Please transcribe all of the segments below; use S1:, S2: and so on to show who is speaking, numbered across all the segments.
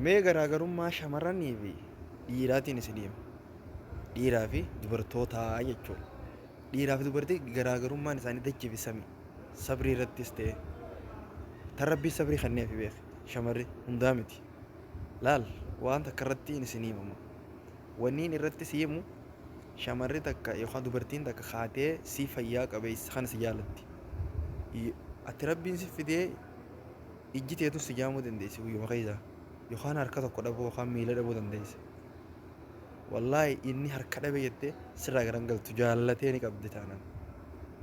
S1: Mee garaagarummaa shamarranii fi dhiiraatiin isin hima. Dhiiraa fi dubartootaa jechuudha. Dhiiraa fi dubartii garaagarummaan isaanii dachee fi samii. Sabrii irrattis ta'e tan rabbii sabrii kenneefi beek shamarri hundaa miti. Laal waan takka irratti isin himama. Wanniin irratti si himu shamarri takka yookaan dubartiin takka kaatee si fayyaa qabeessa kan si jaalatti. Ati rabbiin si fidee ijji teetu si jaamuu dandeessi guyyuma keessaa. Yookaan harka tokko dhabuu yookaan miila dhabuu dandeessa. Wallaahi inni harka dhabe jettee sirraa garagaltu jaallatee ni qabdi taanaan.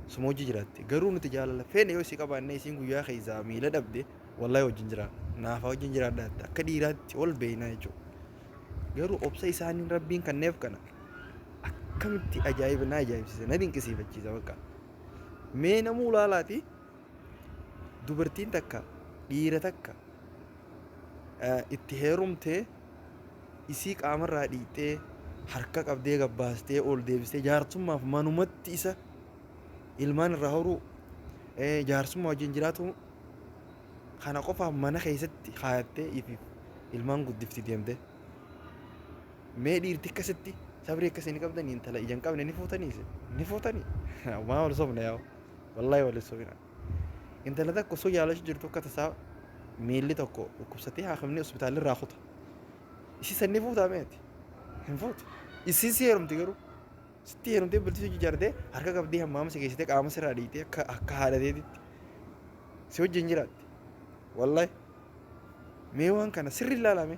S1: Suma hojii jiraatti. Garuu nuti jaalala feene yoo si qabaanne isiin guyyaa keessaa miila dhabde wallaahi wajjin jira. Naafaa wajjin jiraadhaatti akka dhiiraatti ol beeynaa jechuudha. Garuu obsa isaaniin rabbiin kanneef kana akkamitti ajaa'iba na ajaa'ibsiisa na dinqisiifachiisa bakka. Mee namuu ilaalaati dubartiin takka dhiira takka itti heerumtee isii qaamarraa dhiixee harka qabdee gabbaastee ol deebistee jaarsummaaf manumatti isa ilmaan irraa horuu jaarsummaa wajjin jiraatu kana qofaaf mana keessatti kaayattee ifiif ilmaan guddifti deemte. Mee dhiirti akkasitti sabrii akkasii ni qabdanii intala ijaan qabne ni fuutanii maa wal sobna yaa wallaahi wal sobina. Intala takka osoo jaalachuu jirtu akka tasaa miilli tokko dhukkubsatee haakimni hospitaalli irraa kuta. Isi sanni fuutaa meeti hin fuutu. Isiin si heerumti garuu sitti heerumtee bultii ijaartee harka qabdee hammaama si keessatee qaama sirraa dhiitee akka haadhateetitti si wajjin jiraatti. Wallaahi mee waan kana sirri ilaalame